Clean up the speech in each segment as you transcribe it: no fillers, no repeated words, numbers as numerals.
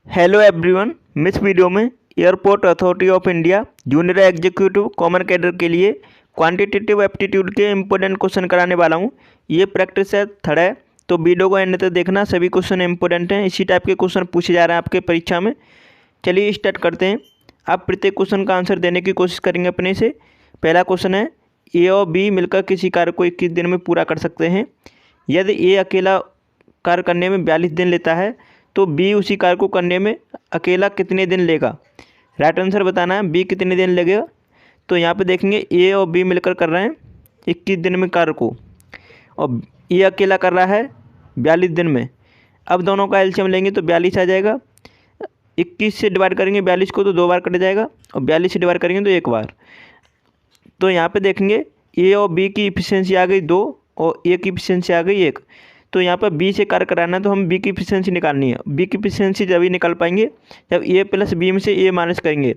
Hello everyone. इस video में airport authority of India junior executive common cadre के लिए क्वांटिटेटिव एप्टीट्यूड के इंपॉर्टेंट क्वेश्चन कराने वाला हूं। ये प्रैक्टिस है थर्ड है, तो वीडियो को एंड तक देखना। सभी क्वेश्चन इंपॉर्टेंट हैं, इसी टाइप के क्वेश्चन पूछे जा रहे हैं आपके परीक्षा में। चलिए स्टार्ट करते हैं। आप प्रत्येक क्वेश्चन का आंसर देने की कोशिश करेंगे अपने से। पहला क्वेश्चन है, ए और बी मिलकर किसी कार्य को 21 दिन में पूरा कर सकते हैं। यदि ए अकेला कार्य करने में 42 दिन लेता है तो बी उसी कार्य को करने में अकेला कितने दिन लेगा। राइट आंसर बताना है, बी कितने दिन लगेगा। तो यहाँ पे देखेंगे ए और बी मिलकर कर रहे हैं 21 दिन में कार्य को, और ए अकेला कर रहा है 42 दिन में। अब दोनों का एलसीएम लेंगे तो 42 आ जाएगा। 21 से डिवाइड करेंगे 42 को तो 2 बार कट जाएगा, और 42 से डिवाइड करेंगे तो 1 बार। तो यहाँ पे देखेंगे ए और बी की इफिशियंसी आ गई 2 और ए की इफिशियंसी आ गई 1। तो यहाँ पर बी से कार्य कराना है तो हम बी की इफिशियंसी निकालनी है। बी की इफिशियंसी जब ही निकाल पाएंगे जब ए प्लस बी में से ए माइनस करेंगे,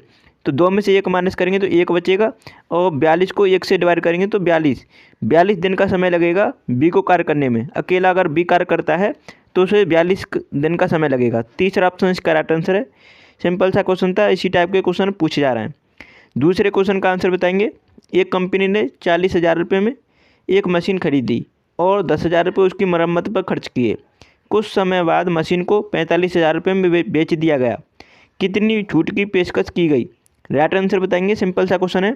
तो 2 में से 1 माइनस करेंगे तो 1 बचेगा, और 42 को 1 से डिवाइड करेंगे तो 42 दिन का समय लगेगा बी को कार्य करने में। अकेला अगर बी कार्य करता है तो उसे 42 दिन का समय लगेगा। तीसरा ऑप्शन इसका राइट आंसर है। सिंपल सा क्वेश्चन था, इसी टाइप के क्वेश्चन पूछे जा रहे हैं। दूसरे क्वेश्चन का आंसर बताएंगे। एक कंपनी ने 40,000 रुपये में एक मशीन खरीदी और 10,000 रुपये उसकी मरम्मत पर खर्च किए। कुछ समय बाद मशीन को 45,000 रुपये में बेच दिया गया। कितनी छूट की पेशकश की गई। राइट आंसर बताएंगे। सिंपल सा क्वेश्चन है।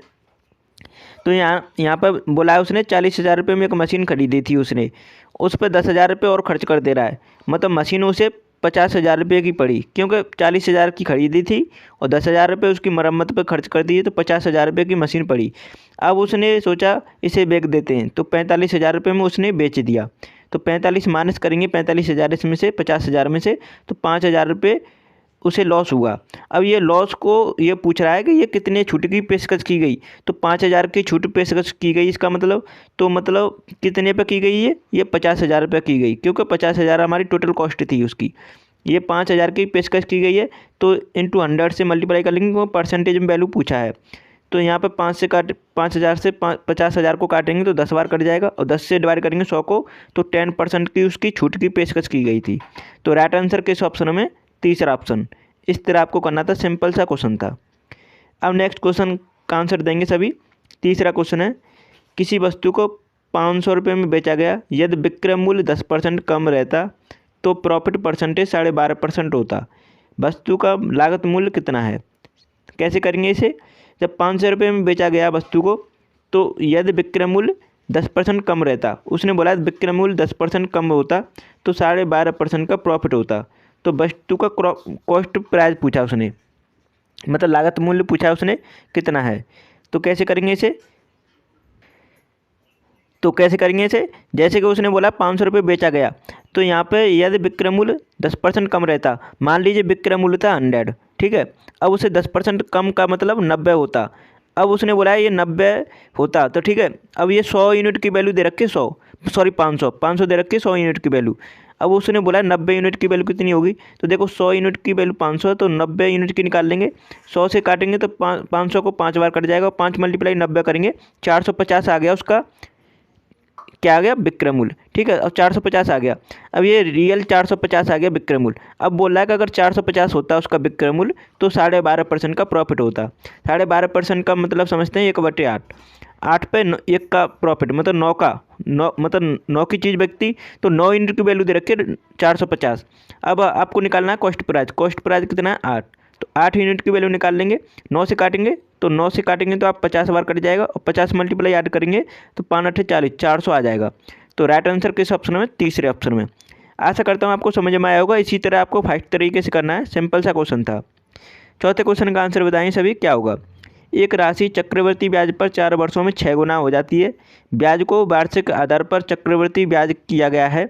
तो यहाँ पर बोला है उसने 40,000 रुपये में एक मशीन खरीदी थी, उसने उस पर 10,000 रुपये और खर्च कर दे रहा है। मतलब मशीन उसे 50,000 रुपये की पड़ी, क्योंकि 40,000 की खरीदी थी और 10,000 रुपये उसकी मरम्मत पर खर्च कर दिए, तो 50,000 रुपये की मशीन पड़ी। अब उसने सोचा इसे बेच देते हैं, तो 45,000 रुपये में उसने बेच दिया। तो 45 माइनस करेंगे 45,000 इसमें से 50,000 में से, तो 5,000 रुपये उसे लॉस हुआ। अब ये लॉस को ये पूछ रहा है कि ये कितने छूट की पेशकश की गई। तो 5,000 की छूट पेशकश की गई, इसका मतलब तो मतलब कितने पे की गई ये 50,000 रुपये की गई, क्योंकि 50,000 हमारी टोटल कॉस्ट थी उसकी। ये 5,000 की पेशकश की गई है, तो इंटू 100 से मल्टीप्लाई कर लेंगे, वो परसेंटेज में वैल्यू पूछा है। तो यहाँ पे 5,000 से 50,000 को काटेंगे तो 10 बार कट जाएगा, और 10 से डिवाइड करेंगे 100 को, तो 10% की उसकी छूट की पेशकश की गई थी। तो राइट आंसर किस ऑप्शन में, तीसरा ऑप्शन। इस तरह आपको करना था, सिंपल सा क्वेश्चन था। अब नेक्स्ट क्वेश्चन का आंसर देंगे सभी। तीसरा क्वेश्चन है, किसी वस्तु को 500 रुपये में बेचा गया। यदि विक्रय मूल्य 10% कम रहता तो प्रॉफिट परसेंटेज 12.5% होता। वस्तु का लागत मूल्य कितना है। कैसे करेंगे इसे। जब 500 रुपये में बेचा गया वस्तु को, तो यदि विक्रय मूल्य 10% कम रहता, उसने बोला विक्रय मूल्य 10% कम होता तो 12.5% का प्रॉफिट होता। तो वस्तु का कॉस्ट प्राइस पूछा उसने, मतलब लागत मूल्य पूछा उसने कितना है। तो कैसे करेंगे इसे। जैसे कि उसने बोला 500 रुपये बेचा गया, तो यहाँ पे यदि विक्रय मूल्य 10% कम रहता, मान लीजिए विक्रय मूल्य था 100, ठीक है। अब उसे 10% कम का मतलब 90 होता। अब उसने बोला है ये 90 होता, तो ठीक है। अब ये 100 यूनिट की वैल्यू दे रखी है, 500 दे रखी है 100 यूनिट की वैल्यू। अब उसने बोला 90 यूनिट की वैल्यू कितनी होगी। तो देखो 100 यूनिट की वैल्यू 500 है, तो 90 यूनिट की निकाल लेंगे। 100 से काटेंगे तो 500 को 5 बार कट जाएगा, 5 मल्टीप्लाई 90 करेंगे, 450 आ गया उसका क्या आ गया, विक्रय मूल्य। ठीक है, अब 450 आ गया। अब ये रियल 450 आ गया विक्रय मूल्य। अब बोल रहा है कि अगर 450 होता उसका विक्रय मूल्य तो 12.5% का प्रॉफिट होता। 12.5% का मतलब समझते हैं 1/8। 8 पे 1 का प्रॉफिट, मतलब 9 का, 9 मतलब 9 की चीज़ बिकती, तो 9 यूनिट की वैल्यू दे रखी है 450। अब आपको निकालना है कॉस्ट प्राइस। कॉस्ट प्राइस कितना है 8, तो 8 यूनिट की वैल्यू निकाल लेंगे। 9 से काटेंगे तो आप 50 बार कट जाएगा, और 50 मल्टीप्लाई ऐड करेंगे तो 5 8 40, 400 आ जाएगा। तो राइट आंसर किस ऑप्शन में, तीसरे ऑप्शन में। आशा करता हूँ आपको समझ में आया होगा। इसी तरह आपको फास्ट तरीके से करना है, सिंपल सा क्वेश्चन था। चौथे क्वेश्चन का आंसर बताएं सभी, क्या होगा। एक राशि चक्रवृद्धि ब्याज पर 4 वर्षों में 6 गुना हो जाती है। ब्याज को वार्षिक आधार पर चक्रवृद्धि ब्याज किया गया है।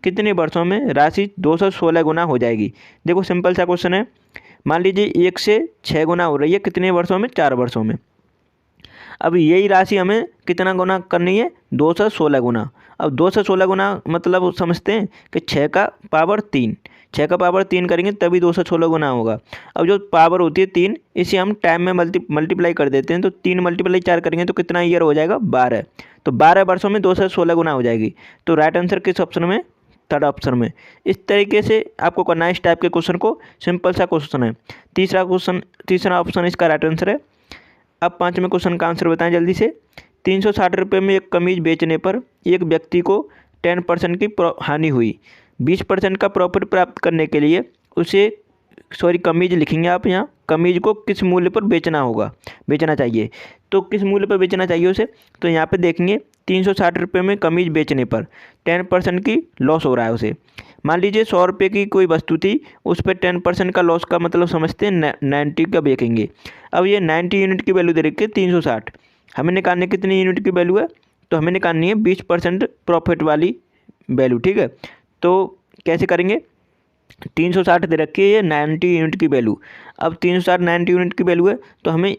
कितने वर्षों में राशि 216 गुना हो जाएगी। देखो सिंपल सा क्वेश्चन है। मान लीजिए 1 से 6 गुना हो रही है, कितने वर्षों में, 4 वर्षों में। अब यही राशि हमें कितना गुना करनी है, 216 गुना। अब 216 गुना मतलब समझते हैं कि 6 का पावर 3, 6 का पावर 3 करेंगे तभी 216 गुना होगा। अब जो पावर होती है 3, इसे हम टाइम में मल्टीप्लाई कर देते हैं, तो 3 मल्टीप्लाई 4 करेंगे तो कितना ईयर हो जाएगा, 12। तो 12 वर्षों में 216 गुना हो जाएगी। तो राइट आंसर किस ऑप्शन में, थर्ड ऑप्शन में। इस तरीके से आपको करना है इस टाइप के क्वेश्चन को। सिंपल सा क्वेश्चन है। तीसरा ऑप्शन इसका राइट आंसर है। अब पाँचवें क्वेश्चन का आंसर बताएं जल्दी से। 360 रुपये में एक कमीज बेचने पर एक व्यक्ति को 10% की हानि हुई। 20% का प्रॉफिट प्राप्त करने के लिए उसे कमीज लिखेंगे आप यहाँ। कमीज को किस मूल्य पर बेचना चाहिए। तो किस मूल्य पर बेचना चाहिए उसे, तो यहाँ पे देखेंगे 360 रुपये में कमीज बेचने पर 10% की लॉस हो रहा है उसे। मान लीजिए 100 रुपये की कोई वस्तु थी, उस पर 10% का लॉस का मतलब समझते हैं 90 का बेचेंगे। अब ये 90 यूनिट की वैल्यू दे रखी है 360, हमें निकालने कितनी यूनिट की वैल्यू है, तो हमें निकालनी है 20% प्रॉफिट वाली वैल्यू। ठीक है, तो कैसे करेंगे, 360 दे रखी है ये 90 यूनिट की वैल्यू। अब 360 90 यूनिट की वैल्यू है, तो हमें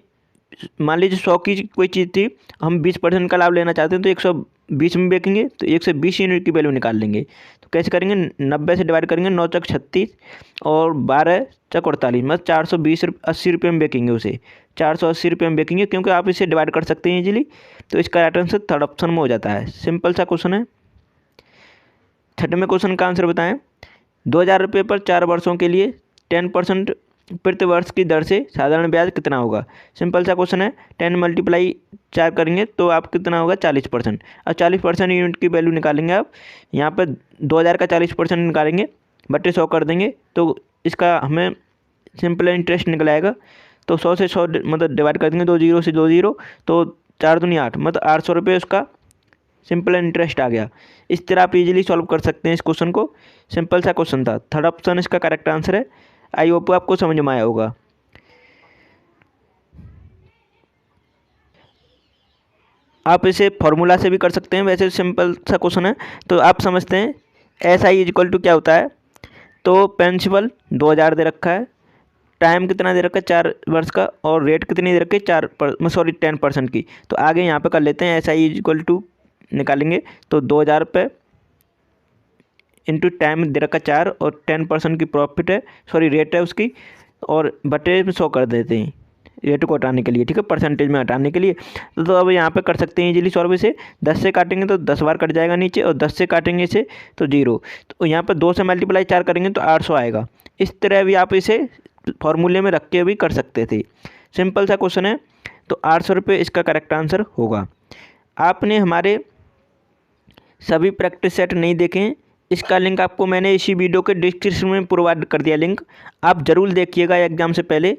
मान लीजिए 100 की कोई चीज़ थी, हम 20% का लाभ लेना चाहते हैं, तो 120 में बेचेंगे तो 120 यूनिट की वैल्यू निकाल लेंगे। तो कैसे करेंगे, 90 से डिवाइड करेंगे, 9 चक 36 और 12 चक 48, मतलब 480 रुपये में बेचेंगे उसे। 480 रुपये में बेचेंगे, क्योंकि आप इसे डिवाइड कर सकते हैं इजीली। तो इसका राइट आंसर थर्ड ऑप्शन में हो जाता है। सिंपल सा क्वेश्चन है। छठवें क्वेश्चन का आंसर बताएं। 2000 रुपये पर 4 वर्षों के लिए 10% प्रति वर्ष की दर से साधारण ब्याज कितना होगा। सिंपल सा क्वेश्चन है। 10 मल्टीप्लाई 4 करेंगे तो आप कितना होगा 40%। अब 40% यूनिट की वैल्यू निकालेंगे आप। यहाँ पर 2000 का 40% निकालेंगे, बटे 100 कर देंगे, तो इसका हमें सिंपल इंटरेस्ट निकल आएगा। तो 100 से 100 मतलब डिवाइड कर देंगे, 2 जीरो से 2 जीरो, तो 4 दूनी 8, मतलब 800 रुपये उसका सिंपल इंटरेस्ट आ गया। इस तरह आप इजीली सॉल्व कर सकते हैं इस क्वेश्चन को। सिंपल सा क्वेश्चन था। थर्ड ऑप्शन इसका करेक्ट आंसर है। आई होप आपको समझ में आया होगा। आप इसे फॉर्मूला से भी कर सकते हैं, वैसे सिंपल सा क्वेश्चन है। तो आप समझते हैं SI इक्वल टू क्या होता है। तो प्रिंसिपल 2000 दे रखा है, टाइम कितना दे रखा है 4 वर्ष का, और रेट कितनी दे रखी है 10% की। तो आगे यहाँ पे कर लेते हैं SI इक्वल टू निकालेंगे, तो 2000 रुपये इंटू टाइम दे रखा 4 और 10% की प्रॉफिट है, रेट है उसकी, और बटे में 100 कर देते हैं रेट को हटाने के लिए। ठीक है, परसेंटेज में हटाने के लिए। तो अब यहाँ पे कर सकते हैं इजीली सॉल्व इसे। 10 से काटेंगे तो 10 बार कट जाएगा नीचे, और 10 से काटेंगे इसे तो 0। तो यहाँ पर 2 से मल्टीप्लाई 4 करेंगे तो 800 आएगा। इस तरह भी आप इसे फॉर्मूले में रख के भी कर सकते थे। सिंपल सा क्वेश्चन है। तो 800 रुपये इसका करेक्ट आंसर होगा। आपने हमारे सभी प्रैक्टिस सेट नहीं देखे हैं, इसका लिंक आपको मैंने इसी वीडियो के डिस्क्रिप्शन में प्रोवाइड कर दिया लिंक। आप ज़रूर देखिएगा एग्जाम से पहले।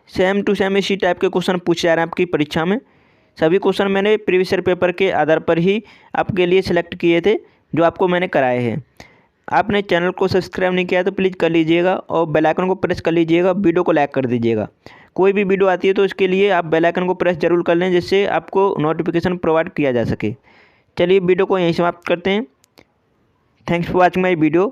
सेम टू सेम इसी टाइप के क्वेश्चन पूछे जा रहे हैं आपकी परीक्षा में। सभी क्वेश्चन मैंने प्रीवियस ईयर पेपर के आधार पर ही आपके लिए सिलेक्ट किए थे, जो आपको मैंने कराए हैं। आपने चैनल को सब्सक्राइब नहीं किया तो प्लीज़ कर लीजिएगा, और बेल आइकन को प्रेस कर लीजिएगा, वीडियो को लाइक कर दीजिएगा। कोई भी वीडियो आती है तो इसके लिए आप बेल आइकन को प्रेस जरूर कर लें, जिससे आपको नोटिफिकेशन प्रोवाइड किया जा सके। चलिए वीडियो को यहीं समाप्त करते हैं। Thanks for watching my video.